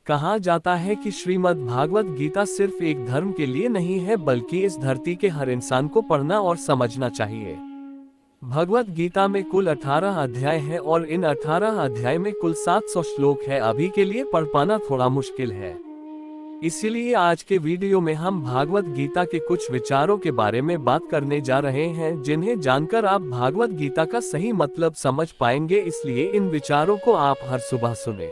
कहा जाता है कि श्रीमद् भागवत गीता सिर्फ एक धर्म के लिए नहीं है, बल्कि इस धरती के हर इंसान को पढ़ना और समझना चाहिए। भगवत गीता में कुल 18 अध्याय है और इन 18 अध्याय में कुल 700 श्लोक है। अभी के लिए पढ़ पाना थोड़ा मुश्किल है, इसीलिए आज के वीडियो में हम भागवत गीता के कुछ विचारों के बारे में बात करने जा रहे हैं, जिन्हें जानकर आप भागवत गीता का सही मतलब समझ पाएंगे। इसलिए इन विचारों को आप हर सुबह सुने।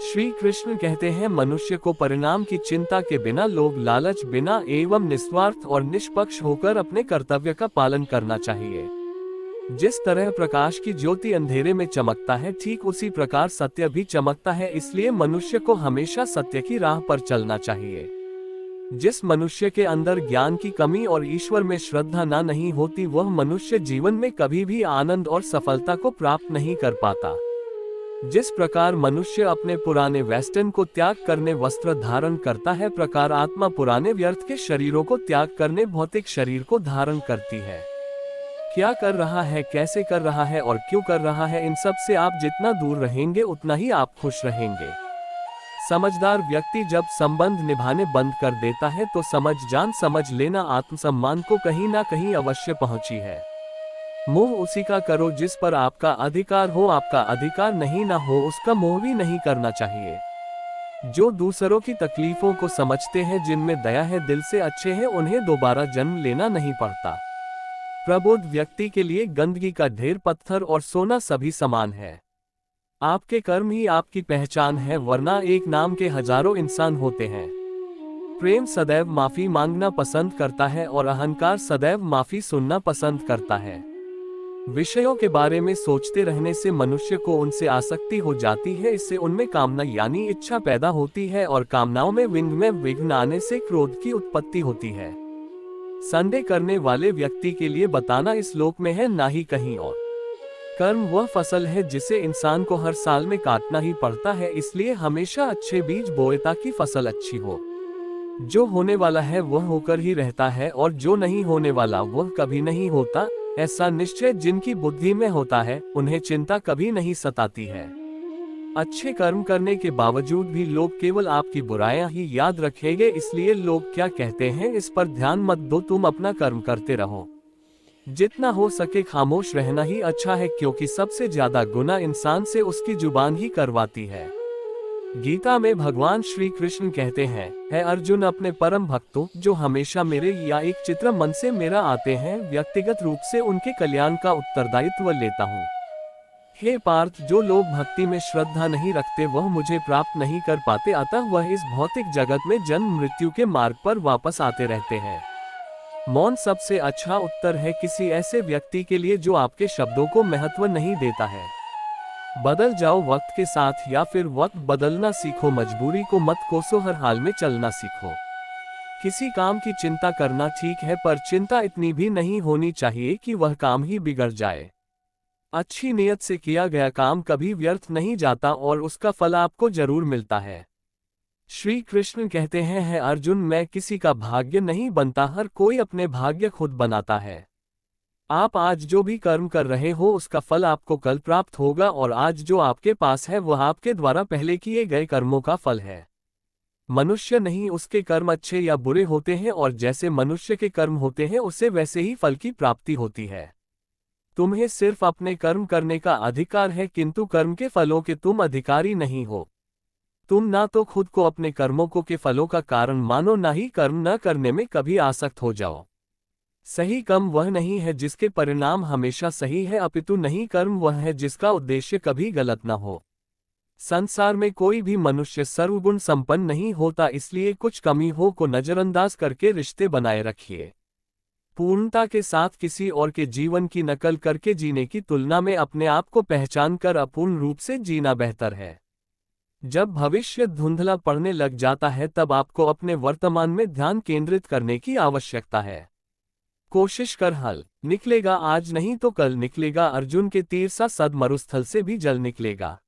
श्री कृष्ण कहते हैं, मनुष्य को परिणाम की चिंता के बिना, लोभ लालच बिना एवं निस्वार्थ और निष्पक्ष होकर अपने कर्तव्य का पालन करना चाहिए। जिस तरह प्रकाश की ज्योति अंधेरे में चमकता है, ठीक उसी प्रकार सत्य भी चमकता है। इसलिए मनुष्य को हमेशा सत्य की राह पर चलना चाहिए। जिस मनुष्य के अंदर ज्ञान की कमी और ईश्वर में श्रद्धा ना नहीं होती, वह मनुष्य जीवन में कभी भी आनंद और सफलता को प्राप्त नहीं कर पाता। जिस प्रकार मनुष्य अपने पुराने वेस्टर्न को त्याग करने वस्त्र धारण करता है, प्रकार आत्मा पुराने व्यर्थ के शरीरों को त्याग करने भौतिक शरीर को धारण करती है। क्या कर रहा है, कैसे कर रहा है और क्यों कर रहा है, इन सब से आप जितना दूर रहेंगे उतना ही आप खुश रहेंगे। समझदार व्यक्ति जब संबंध निभाने बंद कर देता है तो समझ लेना आत्मसम्मान को कहीं ना कहीं अवश्य पहुंची है। मोह उसी का करो जिस पर आपका अधिकार हो, आपका अधिकार नहीं ना हो उसका मोह भी नहीं करना चाहिए। जो दूसरों की तकलीफों को समझते हैं, जिनमें दया है, दिल से अच्छे हैं, उन्हें दोबारा जन्म लेना नहीं पड़ता। प्रबुद्ध व्यक्ति के लिए गंदगी का ढेर, पत्थर और सोना सभी समान है। आपके कर्म ही आपकी पहचान है, वरना एक नाम के हजारों इंसान होते हैं। प्रेम सदैव माफी मांगना पसंद करता है और अहंकार सदैव माफी सुनना पसंद करता है। विषयों के बारे में सोचते रहने से मनुष्य को उनसे आसक्ति हो जाती है। इससे उनमें कामना यानी इच्छा पैदा होती है और कामनाओं में विघ्न आने से क्रोध की उत्पत्ति होती है। संदेह करने वाले व्यक्ति के लिए बताना इस लोक में है, ना ही कहीं और। कर्म वह फसल है जिसे इंसान को हर साल में काटना ही पड़ता है, इसलिए हमेशा अच्छे बीज बोए ताकि फसल अच्छी हो। जो होने वाला है वह होकर ही रहता है और जो नहीं होने वाला वह कभी नहीं होता। ऐसा निश्चय जिनकी बुद्धि में होता है, उन्हें चिंता कभी नहीं सताती है। अच्छे कर्म करने के बावजूद भी लोग केवल आपकी बुराइयां ही याद रखेंगे, इसलिए लोग क्या कहते हैं इस पर ध्यान मत दो, तुम अपना कर्म करते रहो। जितना हो सके खामोश रहना ही अच्छा है, क्योंकि सबसे ज्यादा गुनाह इंसान से उसकी जुबान ही करवाती है। गीता में भगवान श्री कृष्ण कहते हैं, है अर्जुन, अपने परम भक्तों जो हमेशा मेरे या एक चित्र मन से मेरा आते हैं, व्यक्तिगत रूप से उनके कल्याण का उत्तरदायित्व लेता हूँ। हे पार्थ, जो लोग भक्ति में श्रद्धा नहीं रखते वह मुझे प्राप्त नहीं कर पाते, अतः वह इस भौतिक जगत में जन्म मृत्यु के मार्ग पर वापस आते रहते हैं। मौन सबसे अच्छा उत्तर है किसी ऐसे व्यक्ति के लिए जो आपके शब्दों को महत्व नहीं देता है। बदल जाओ वक्त के साथ या फिर वक्त बदलना सीखो, मजबूरी को मत कोसो, हर हाल में चलना सीखो। किसी काम की चिंता करना ठीक है, पर चिंता इतनी भी नहीं होनी चाहिए कि वह काम ही बिगड़ जाए। अच्छी नियत से किया गया काम कभी व्यर्थ नहीं जाता और उसका फल आपको जरूर मिलता है। श्री कृष्ण कहते हैं, है अर्जुन, मैं किसी का भाग्य नहीं बनता, हर कोई अपने भाग्य खुद बनाता है। आप आज जो भी कर्म कर रहे हो उसका फल आपको कल प्राप्त होगा, और आज जो आपके पास है वह आपके द्वारा पहले किए गए कर्मों का फल है। मनुष्य नहीं, उसके कर्म अच्छे या बुरे होते हैं, और जैसे मनुष्य के कर्म होते हैं उसे वैसे ही फल की प्राप्ति होती है। तुम्हें सिर्फ अपने कर्म करने का अधिकार है, किंतु कर्म के फलों के तुम अधिकारी नहीं हो। तुम ना तो खुद को अपने कर्मों को के फलों का कारण मानो, ना ही कर्म न करने में कभी आसक्त हो जाओ। सही कर्म वह नहीं है जिसके परिणाम हमेशा सही है, अपितु नहीं कर्म वह है जिसका उद्देश्य कभी गलत न हो। संसार में कोई भी मनुष्य सर्वगुण संपन्न नहीं होता, इसलिए कुछ कमी हो को नजरअंदाज करके रिश्ते बनाए रखिए। पूर्णता के साथ किसी और के जीवन की नकल करके जीने की तुलना में अपने आप को पहचान कर अपूर्ण रूप से जीना बेहतर है। जब भविष्य धुंधला पड़ने लग जाता है तब आपको अपने वर्तमान में ध्यान केंद्रित करने की आवश्यकता है। कोशिश कर, हल निकलेगा आज नहीं तो कल निकलेगा। अर्जुन के तीर सा सद मरुस्थल से भी जल निकलेगा।